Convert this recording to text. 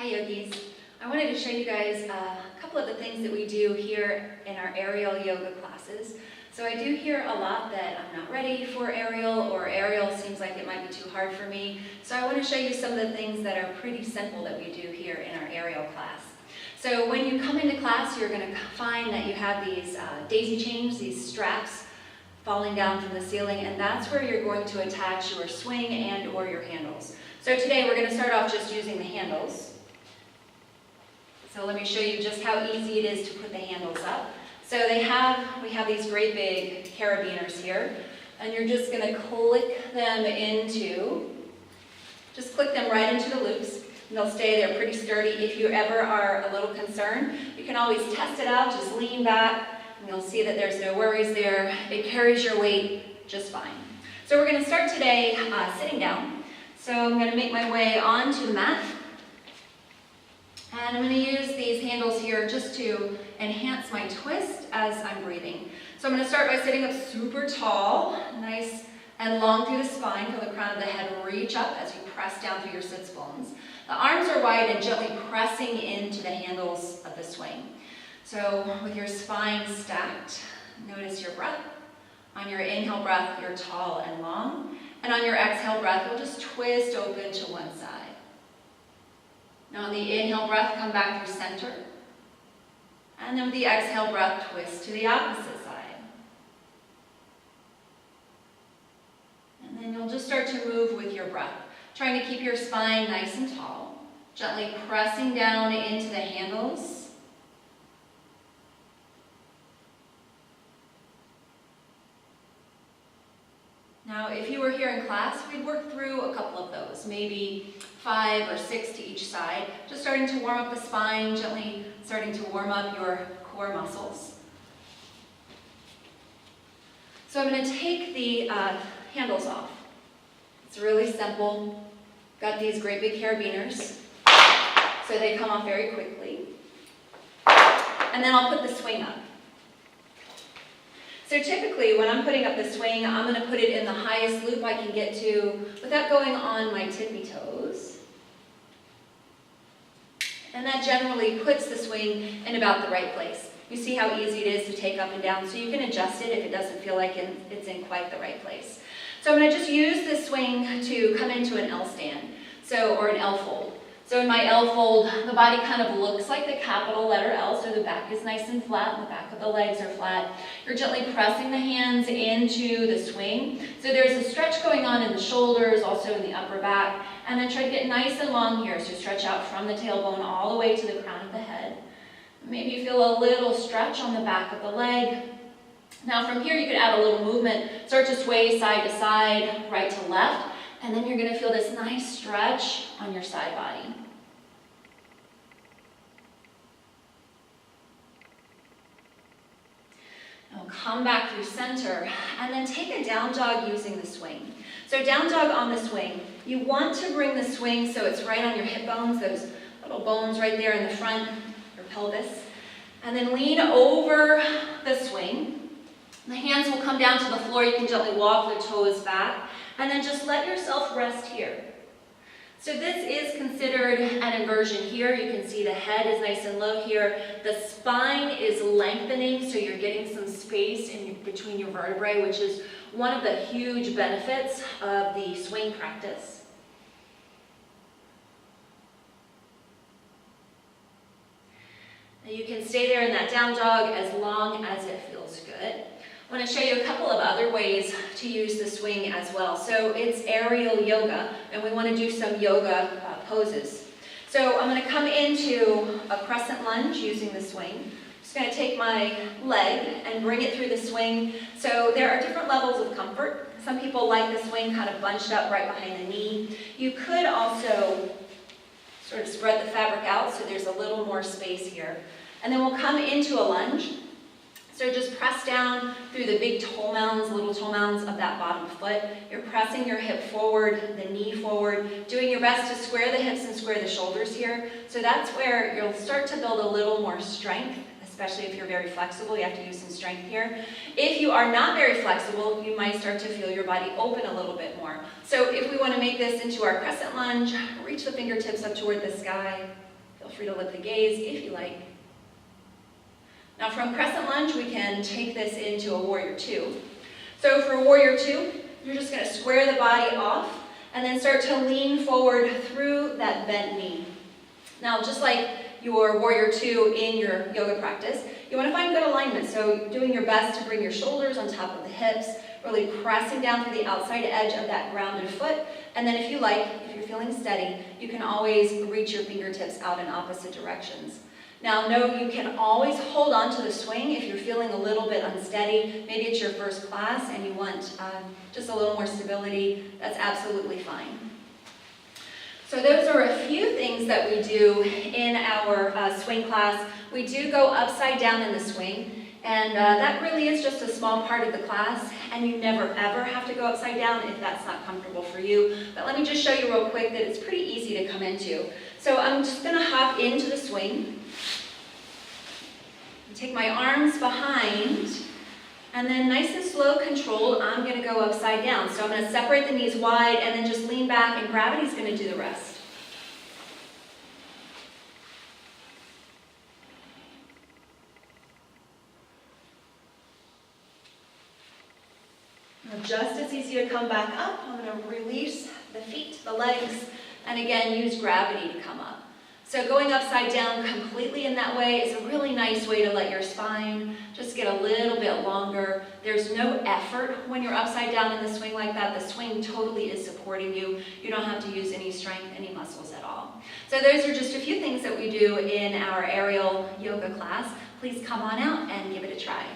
Yogis. I wanted to show you guys a couple of the things that we do here in our aerial yoga classes. So I do hear a lot that I'm not ready for aerial, or aerial seems like it might be too hard for me. So I want to show you some of the things that are pretty simple that we do here in our aerial class. So when you come into class, you're going to find that you have these daisy chains, these straps falling down from the ceiling, and that's where you're going to attach your swing and or your handles. So today we're going to start off just using the handles. So let me show you just how easy it is to put the handles up. So we have these great big carabiners here, and you're just going to click them right into the loops, and they'll stay there pretty sturdy. If you ever are a little concerned, you can always test it out, just lean back, and you'll see that there's no worries there. It carries your weight just fine. So we're going to start today sitting down. So I'm going to make my way onto the mat. And I'm going to use these handles here just to enhance my twist as I'm breathing. So I'm going to start by sitting up super tall, nice and long through the spine. Feel the crown of the head reach up as you press down through your sits bones. The arms are wide and gently pressing into the handles of the swing. So with your spine stacked, notice your breath. On your inhale breath, you're tall and long. And on your exhale breath, you'll just twist open to one side. Now on the inhale breath, come back through center. And then with the exhale breath, twist to the opposite side. And then you'll just start to move with your breath, trying to keep your spine nice and tall, gently pressing down into the handles. Now, if you were here in class, we'd work through a couple of those, maybe 5 or 6 to each side, just starting to warm up the spine, gently starting to warm up your core muscles. So I'm going to take the handles off. It's really simple. Got these great big carabiners, so they come off very quickly. And then I'll put the swing up. So typically, when I'm putting up the swing, I'm going to put it in the highest loop I can get to without going on my tippy toes. And that generally puts the swing in about the right place. You see how easy it is to take up and down, so you can adjust it if it doesn't feel like it's in quite the right place. So I'm going to just use this swing to come into an L stand, or an L fold. So in my L fold, the body kind of looks like the capital letter L, so the back is nice and flat, and the back of the legs are flat. You're gently pressing the hands into the swing. So there's a stretch going on in the shoulders, also in the upper back, and then try to get nice and long here. So stretch out from the tailbone all the way to the crown of the head. Maybe you feel a little stretch on the back of the leg. Now from here, you could add a little movement. Start to sway side to side, right to left. And then you're going to feel this nice stretch on your side body. Now come back through center, and then take a down dog using the swing. So down dog on the swing, you want to bring the swing so it's right on your hip bones, those little bones right there in the front, your pelvis. And then lean over the swing. The hands will come down to the floor. You can gently walk the toes back. And then just let yourself rest here. So this is considered an inversion here. You can see the head is nice and low here. The spine is lengthening, so you're getting some space between your vertebrae, which is one of the huge benefits of the swing practice. Now you can stay there in that down dog as long as it feels good. I want to show you a couple of other ways to use the swing as well. So it's aerial yoga, and we want to do some yoga poses. So I'm going to come into a crescent lunge using the swing. I'm just going to take my leg and bring it through the swing. So there are different levels of comfort. Some people like the swing kind of bunched up right behind the knee. You could also sort of spread the fabric out so there's a little more space here. And then we'll come into a lunge. So just press down through the big toe mounds, little toe mounds of that bottom foot. You're pressing your hip forward, the knee forward, doing your best to square the hips and square the shoulders here. So that's where you'll start to build a little more strength, especially if you're very flexible. You have to use some strength here. If you are not very flexible, you might start to feel your body open a little bit more. So if we want to make this into our crescent lunge, reach the fingertips up toward the sky. free to lift the gaze if you like. Now from crescent lunge, we can take this into a warrior two. So for warrior two, you're just going to square the body off and then start to lean forward through that bent knee. Now, just like your warrior two in your yoga practice, you want to find good alignment. So doing your best to bring your shoulders on top of the hips, really pressing down through the outside edge of that grounded foot. And then if you like, if you're feeling steady, you can always reach your fingertips out in opposite directions. Now, know you can always hold on to the swing if you're feeling a little bit unsteady. Maybe it's your first class and you want just a little more stability. That's absolutely fine. So those are a few things that we do in our swing class. We do go upside down in the swing, and that really is just a small part of the class, and you never ever have to go upside down if that's not comfortable for you. But let me just show you real quick that it's pretty easy to come into. So I'm just going to hop into the swing, take my arms behind, and then nice and slow, controlled, I'm going to go upside down. So I'm going to separate the knees wide and then just lean back, and gravity's going to do the rest. Now, just as easy to come back up, I'm going to release the feet, the legs, and again, use gravity to come up. So going upside down completely in that way is a really nice way to let your spine just get a little bit longer. There's no effort when you're upside down in the swing like that. The swing totally is supporting you. You don't have to use any strength, any muscles at all. So those are just a few things that we do in our aerial yoga class. Please come on out and give it a try.